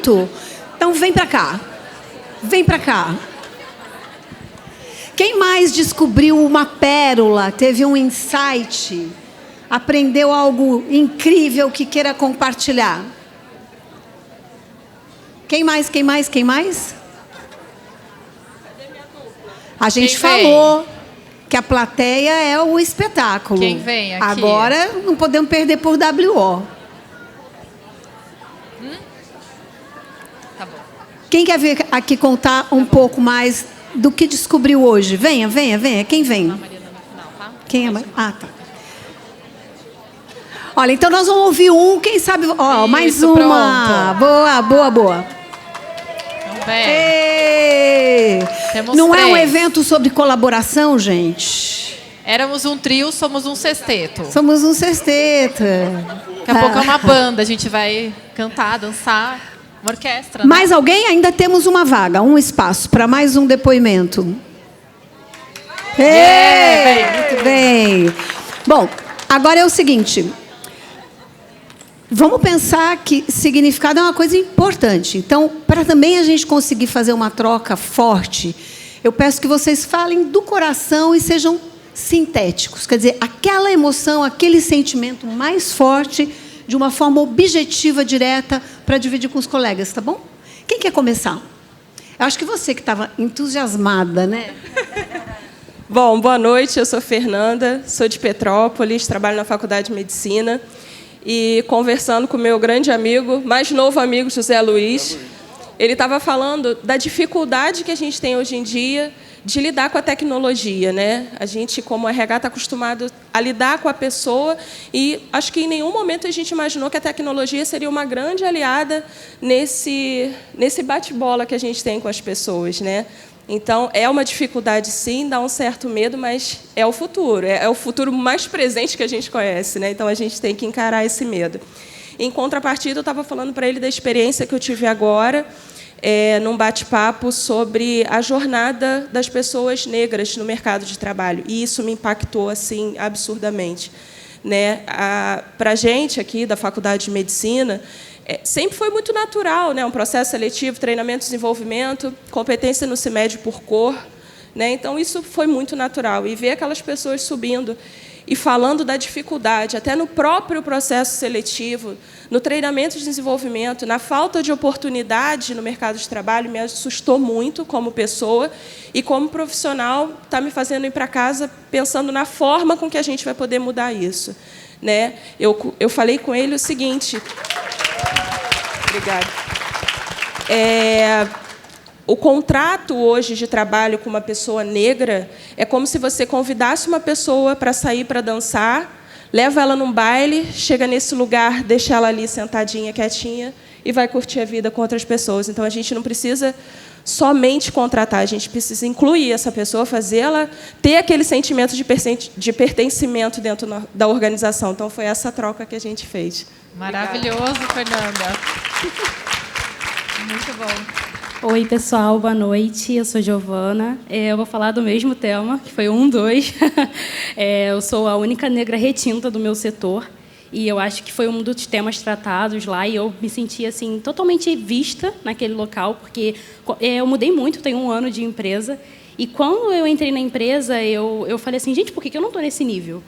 muito? Então vem para cá. Vem para cá. Quem mais descobriu uma pérola, teve um insight, aprendeu algo incrível que queira compartilhar? Quem mais? Quem mais? Quem mais? A gente falou que a plateia é o espetáculo. Quem vem aqui? Agora não podemos perder por WO. Tá bom. Quem quer vir aqui contar um pouco mais do que descobriu hoje? Venha, venha, venha. Quem vem? A Mariana no final, tá? Quem é mais? Ah, tá. Olha, então nós vamos ouvir um, quem sabe... Ó, Isso, mais uma. pronto. Boa, boa, boa. Temos Não 3. é um evento sobre colaboração, gente? Éramos um trio, somos um sexteto. Somos um sexteto. Daqui a pouco é uma banda, a gente vai cantar, dançar, uma orquestra. Né? Mais alguém? Ainda temos uma vaga, um espaço para mais um depoimento. Muito bem. Bom, agora é o seguinte... Vamos pensar que significado é uma coisa importante. Então, para também a gente conseguir fazer uma troca forte, eu peço que vocês falem do coração e sejam sintéticos. Quer dizer, aquela emoção, aquele sentimento mais forte, de uma forma objetiva, direta, para dividir com os colegas, tá bom? Quem quer começar? Eu acho que você que estava entusiasmada, né? Bom, boa noite, eu sou Fernanda, sou de Petrópolis, trabalho na Faculdade de Medicina. E conversando com o meu grande amigo, mais novo amigo, José Luiz, ele estava falando da dificuldade que a gente tem hoje em dia de lidar com a tecnologia, né? A gente, como RH, está acostumado a lidar com a pessoa e acho que em nenhum momento a gente imaginou que a tecnologia seria uma grande aliada nesse bate-bola que a gente tem com as pessoas, né? Então, é uma dificuldade, sim, dá um certo medo, mas é o futuro mais presente que a gente conhece, né? Então, a gente tem que encarar esse medo. Em contrapartida, eu estava falando para ele da experiência que eu tive agora, num bate-papo sobre a jornada das pessoas negras no mercado de trabalho, e isso me impactou assim absurdamente, né? Para a gente aqui da Faculdade de Medicina, sempre foi muito natural, né? Um processo seletivo, treinamento, desenvolvimento, competência não se mede por cor, né? Então, isso foi muito natural. E ver aquelas pessoas subindo e falando da dificuldade, até no próprio processo seletivo, no treinamento de desenvolvimento, na falta de oportunidade no mercado de trabalho, me assustou muito como pessoa e como profissional, está me fazendo ir para casa pensando na forma com que a gente vai poder mudar isso, né? Eu falei com ele o seguinte... Obrigada. O contrato hoje de trabalho com uma pessoa negra é como se você convidasse uma pessoa para sair para dançar, leva ela num baile, chega nesse lugar, deixa ela ali sentadinha, quietinha e vai curtir a vida com outras pessoas. Então, a gente não precisa somente contratar, a gente precisa incluir essa pessoa, fazê-la ter aquele sentimento de pertencimento dentro da organização. Então, foi essa troca que a gente fez. Maravilhoso, Fernanda. Muito bom. Oi, pessoal, boa noite. Eu sou Giovana. Eu vou falar do mesmo tema, que foi 2. Eu sou a única negra retinta do meu setor. E eu acho que foi um dos temas tratados lá. E eu me senti assim, totalmente vista naquele local, porque eu mudei muito, tenho 1 ano de empresa. E quando eu entrei na empresa, eu falei assim, gente, por que eu não estou nesse nível?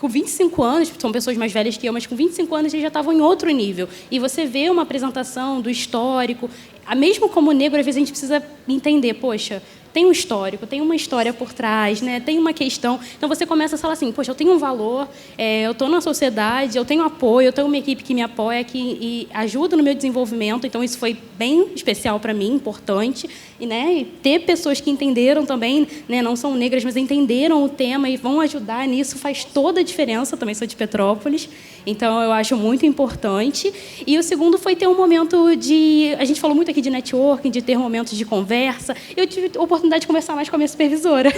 Com 25 anos, são pessoas mais velhas que eu, mas com 25 anos eles já estavam em outro nível. E você vê uma apresentação do histórico, mesmo como negro, às vezes a gente precisa entender, poxa, tem um histórico, tem uma história por trás, né? Tem uma questão. Então, você começa a falar assim, poxa, eu tenho um valor, eu estou na sociedade, eu tenho apoio, eu tenho uma equipe que me apoia, que ajuda no meu desenvolvimento. Então, isso foi bem especial para mim, importante. E, né, e ter pessoas que entenderam também, né, não são negras, mas entenderam o tema e vão ajudar nisso, faz toda a diferença. Eu também sou de Petrópolis, então eu acho muito importante. E o segundo foi ter um momento de... A gente falou muito aqui de networking, de ter momentos de conversa. Eu tive a oportunidade de conversar mais com a minha supervisora.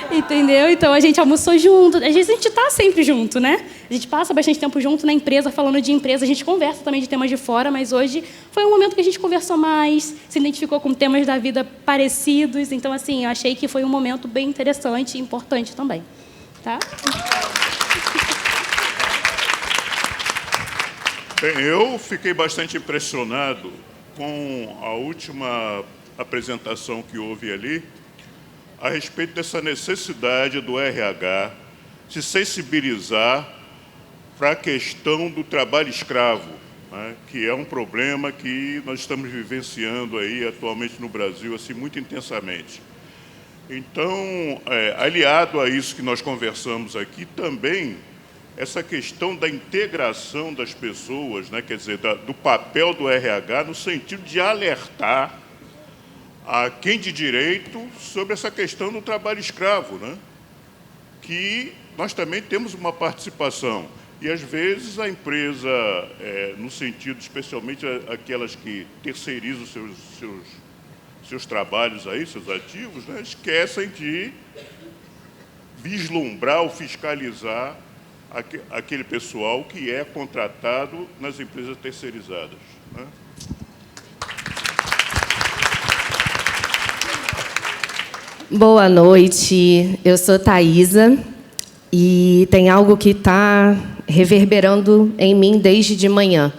Entendeu? Então, a gente almoçou junto. Às vezes, a gente está sempre junto, né? A gente passa bastante tempo junto na empresa, falando de empresa. A gente conversa também de temas de fora, mas hoje foi um momento que a gente conversou mais, se identificou com temas da vida parecidos. Então, assim, eu achei que foi um momento bem interessante e importante também. Tá? Bem, eu fiquei bastante impressionado com a última apresentação que houve ali, a respeito dessa necessidade do RH se sensibilizar para a questão do trabalho escravo, né, que é um problema que nós estamos vivenciando aí atualmente no Brasil assim, muito intensamente. Então, aliado a isso que nós conversamos aqui, também essa questão da integração das pessoas, né, quer dizer, do papel do RH no sentido de alertar a quem de direito sobre essa questão do trabalho escravo, né, que nós também temos uma participação. E, às vezes, a empresa, no sentido, especialmente aquelas que terceirizam seus trabalhos aí, seus ativos, né, esquecem de vislumbrar ou fiscalizar aquele pessoal que é contratado nas empresas terceirizadas, né? Boa noite, eu sou Thaisa e tem algo que está reverberando em mim desde de manhã.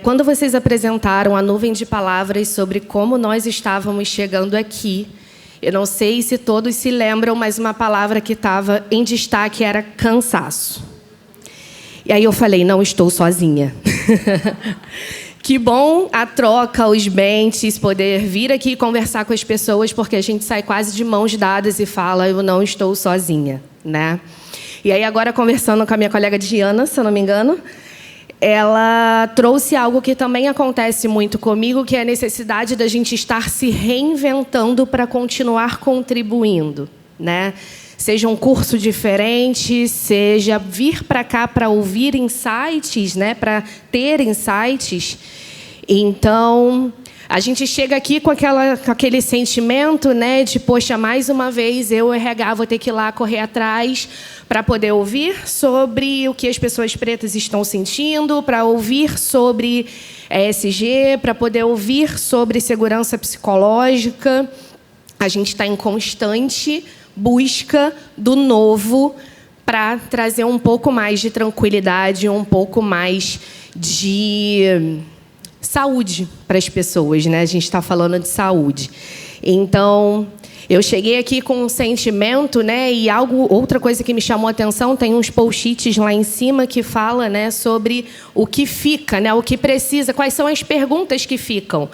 Quando vocês apresentaram a nuvem de palavras sobre como nós estávamos chegando aqui, eu não sei se todos se lembram, mas uma palavra que estava em destaque era cansaço. E aí eu falei, não estou sozinha. Que bom a troca, os benches, poder vir aqui conversar com as pessoas, porque a gente sai quase de mãos dadas e fala, eu não estou sozinha, né? E aí agora, conversando com a minha colega Diana, se eu não me engano, ela trouxe algo que também acontece muito comigo, que é a necessidade da gente estar se reinventando para continuar contribuindo, né? Seja um curso diferente, seja vir para cá para ouvir insights, né? Para ter insights. Então, a gente chega aqui com aquele sentimento, né, de, poxa, mais uma vez eu, RH, vou ter que ir lá correr atrás para poder ouvir sobre o que as pessoas pretas estão sentindo, para ouvir sobre ESG, para poder ouvir sobre segurança psicológica. A gente está em constante busca do novo para trazer um pouco mais de tranquilidade, um pouco mais de saúde para as pessoas, né? A gente está falando de saúde. Então, eu cheguei aqui com um sentimento, né? E outra coisa que me chamou a atenção, tem uns post-its lá em cima que fala, né, sobre o que fica, né? O que precisa, quais são as perguntas que ficam.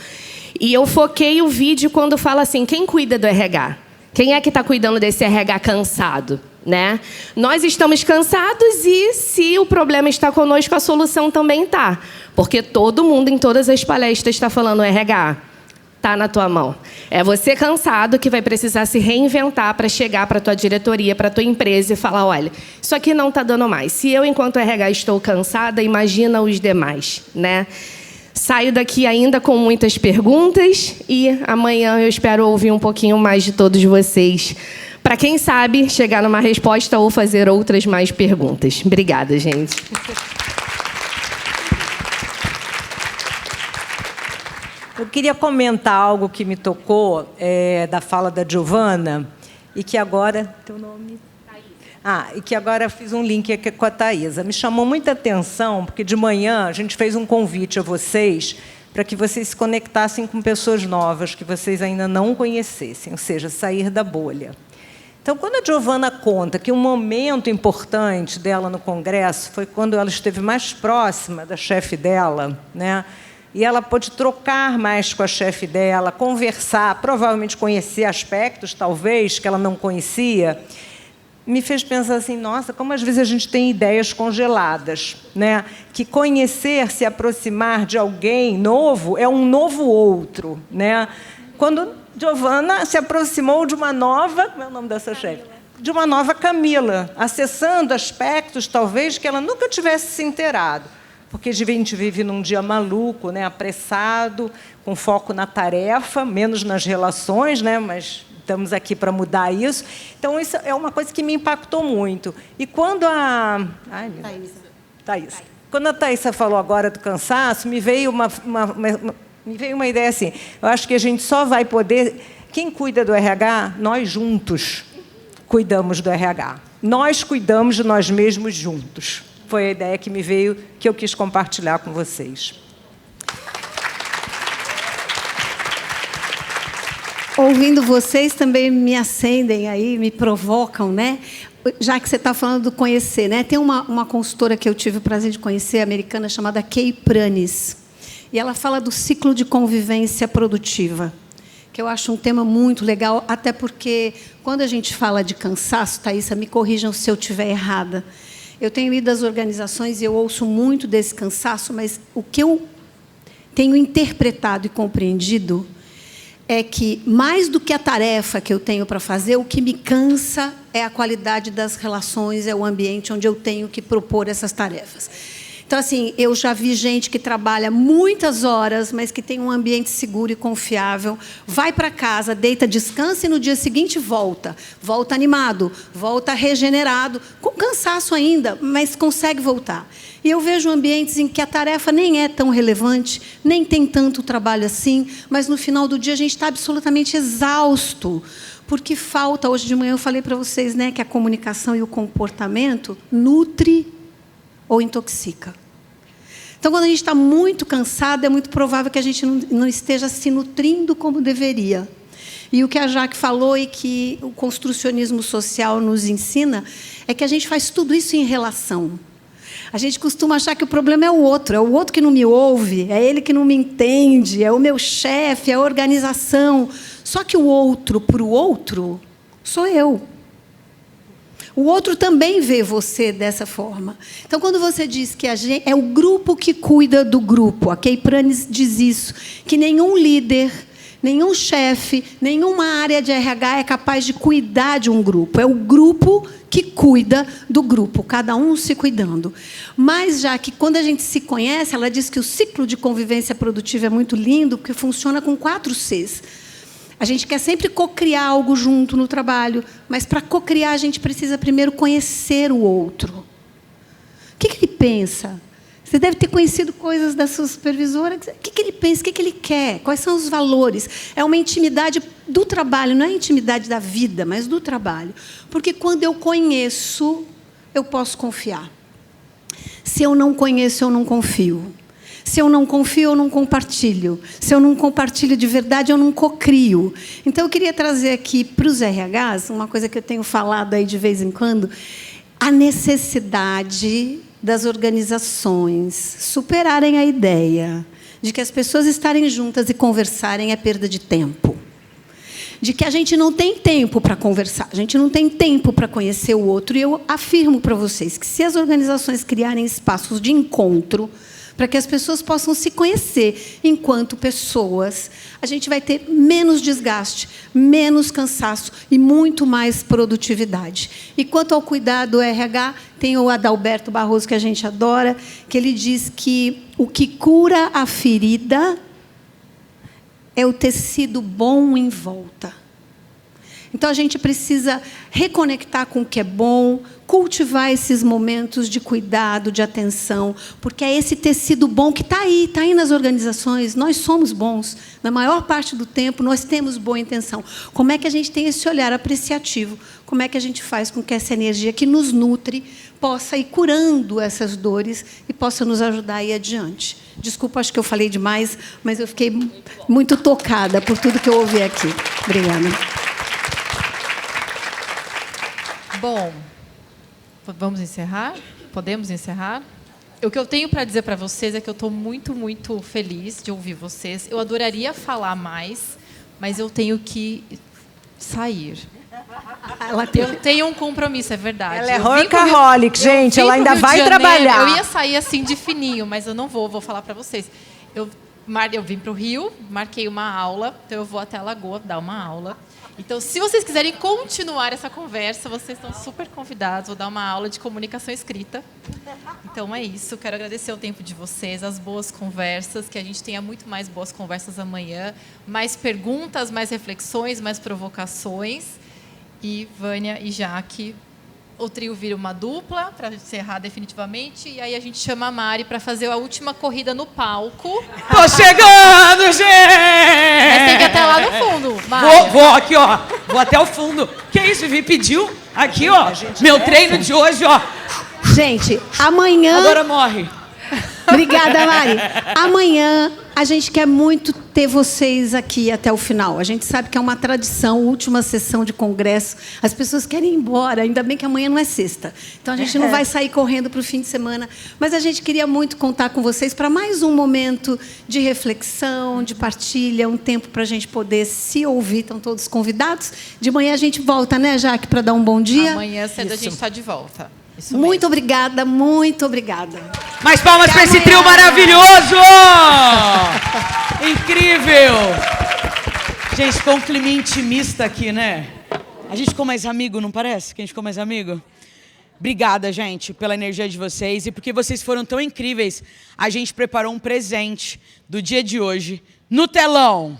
E eu foquei o vídeo quando fala assim, quem cuida do RH? Quem é que está cuidando desse RH cansado, né? Nós estamos cansados e, se o problema está conosco, a solução também está. Porque todo mundo, em todas as palestras, está falando RH. Está na tua mão. É você cansado que vai precisar se reinventar para chegar para a tua diretoria, para a tua empresa e falar, olha, isso aqui não está dando mais. Se eu, enquanto RH, estou cansada, imagina os demais, né? Saio daqui ainda com muitas perguntas e amanhã eu espero ouvir um pouquinho mais de todos vocês, para quem sabe chegar numa resposta ou fazer outras mais perguntas. Obrigada, gente. Eu queria comentar algo que me tocou da fala da Giovana e que agora... Teu nome? E que agora fiz um link aqui com a Thaisa. Me chamou muita atenção, porque de manhã a gente fez um convite a vocês para que vocês se conectassem com pessoas novas que vocês ainda não conhecessem, ou seja, sair da bolha. Então, quando a Giovana conta que um momento importante dela no Congresso foi quando ela esteve mais próxima da chefe dela, né? E ela pôde trocar mais com a chefe dela, conversar, provavelmente conhecer aspectos, talvez, que ela não conhecia, me fez pensar assim, nossa, como às vezes a gente tem ideias congeladas, né? Que conhecer, se aproximar de alguém novo é um novo outro, né? Quando Giovana se aproximou de uma nova... Como é o nome dessa chefe? De uma nova Camila, acessando aspectos, talvez, que ela nunca tivesse se inteirado. Porque a gente vive num dia maluco, né? Apressado, com foco na tarefa, menos nas relações, né? Mas estamos aqui para mudar isso. Então, isso é uma coisa que me impactou muito. E quando a... Thaisa. Quando a Thaisa falou agora do cansaço, me veio uma ideia assim. Eu acho que a gente só vai poder... Quem cuida do RH? Nós juntos cuidamos do RH. Nós cuidamos de nós mesmos juntos. foi a ideia que me veio, que eu quis compartilhar com vocês. Ouvindo vocês também me acendem aí, me provocam, né? Já que você está falando do conhecer, né? Tem uma consultora que eu tive o prazer de conhecer, americana, chamada Kay Pranis. E ela fala do ciclo de convivência produtiva, que eu acho um tema muito legal, até porque, quando a gente fala de cansaço, Thaísa, me corrijam se eu estiver errada. Eu tenho ido às organizações e eu ouço muito desse cansaço, mas o que eu tenho interpretado e compreendido é que, mais do que a tarefa que eu tenho para fazer, o que me cansa é a qualidade das relações, é o ambiente onde eu tenho que propor essas tarefas. Então, assim, eu já vi gente que trabalha muitas horas, mas que tem um ambiente seguro e confiável, vai para casa, deita, descansa e no dia seguinte volta. Volta animado, volta regenerado, com cansaço ainda, mas consegue voltar. E eu vejo ambientes em que a tarefa nem é tão relevante, nem tem tanto trabalho assim, mas no final do dia a gente está absolutamente exausto, porque falta. Hoje de manhã eu falei para vocês, né, que a comunicação e o comportamento nutre ou intoxica. Então, quando a gente está muito cansado, é muito provável que a gente não esteja se nutrindo como deveria. E o que a Jaque falou e que o construcionismo social nos ensina é que a gente faz tudo isso em relação. A gente costuma achar que o problema é o outro que não me ouve, é ele que não me entende, é o meu chefe, é a organização. Só que o outro, para o outro, sou eu. O outro também vê você dessa forma. Então, quando você diz que a gente, é o grupo que cuida do grupo, a Kay Pranis diz isso, que nenhum líder, nenhum chefe, nenhuma área de RH é capaz de cuidar de um grupo. É o grupo que cuida do grupo, cada um se cuidando. Mas, já que quando a gente se conhece, ela diz que o ciclo de convivência produtiva é muito lindo, porque funciona com 4 Cs. A gente quer sempre cocriar algo junto no trabalho, mas, para cocriar, a gente precisa primeiro conhecer o outro. O que ele pensa? Você deve ter conhecido coisas da sua supervisora. O que ele pensa? O que ele quer? Quais são os valores? É uma intimidade do trabalho, não é a intimidade da vida, mas do trabalho. Porque, quando eu conheço, eu posso confiar. Se eu não conheço, eu não confio. Se eu não confio, eu não compartilho. Se eu não compartilho de verdade, eu não cocrio. Então, eu queria trazer aqui para os RHs, uma coisa que eu tenho falado aí de vez em quando, a necessidade das organizações superarem a ideia de que as pessoas estarem juntas e conversarem é perda de tempo. De que a gente não tem tempo para conversar, a gente não tem tempo para conhecer o outro. E eu afirmo para vocês que, se as organizações criarem espaços de encontro, para que as pessoas possam se conhecer enquanto pessoas, a gente vai ter menos desgaste, menos cansaço e muito mais produtividade. E, quanto ao cuidado do RH, tem o Adalberto Barroso, que a gente adora, que ele diz que o que cura a ferida é o tecido bom em volta. Então, a gente precisa reconectar com o que é bom, cultivar esses momentos de cuidado, de atenção, porque é esse tecido bom que está aí nas organizações. Nós somos bons. Na maior parte do tempo, nós temos boa intenção. Como é que a gente tem esse olhar apreciativo? Como é que a gente faz com que essa energia que nos nutre possa ir curando essas dores e possa nos ajudar a ir adiante? Desculpa, acho que eu falei demais, mas eu fiquei muito tocada por tudo que eu ouvi aqui. Obrigada. Bom, vamos encerrar? Podemos encerrar? O que eu tenho para dizer para vocês é que eu estou muito, muito feliz de ouvir vocês. Eu adoraria falar mais, mas eu tenho que sair. Eu tenho um compromisso, é verdade. Ela é workaholic, gente. Ela ainda vai trabalhar. Eu ia sair assim de fininho, mas eu não vou falar para vocês. Eu vim para o Rio, marquei uma aula, então eu vou até a Lagoa dar uma aula. Então, se vocês quiserem continuar essa conversa, vocês estão super convidados. Vou dar uma aula de comunicação escrita. Então, é isso. Quero agradecer o tempo de vocês, as boas conversas, que a gente tenha muito mais boas conversas amanhã, mais perguntas, mais reflexões, mais provocações. E Vânia e Jaque, o trio vira uma dupla para encerrar definitivamente, e aí a gente chama a Mari para fazer a última corrida no palco. Tô chegando, gente! Mas tem que ir até lá no fundo, Mari. Vou aqui, ó. Vou até o fundo. Que isso, Vivi pediu? Aqui, ó. Meu treino de hoje, ó. Gente, amanhã... Agora morre. Obrigada, Mari. Amanhã a gente quer muito ter vocês aqui até o final. A gente sabe que é uma tradição, última sessão de congresso. As pessoas querem ir embora, ainda bem que amanhã não é sexta. Então a gente não vai sair correndo para o fim de semana. Mas a gente queria muito contar com vocês para mais um momento de reflexão, de partilha, um tempo para a gente poder se ouvir. Estão todos convidados. De manhã a gente volta, né, Jaque, para dar um bom dia? Amanhã cedo a gente está de volta. Isso Muito mesmo. obrigada, muito obrigada. Mais palmas para esse trio maravilhoso! Incrível! Gente, ficou um clima intimista aqui, né? A gente ficou mais amigo, não parece? Que a gente ficou mais amigo? Obrigada, gente, pela energia de vocês. E porque vocês foram tão incríveis, a gente preparou um presente do dia de hoje no telão.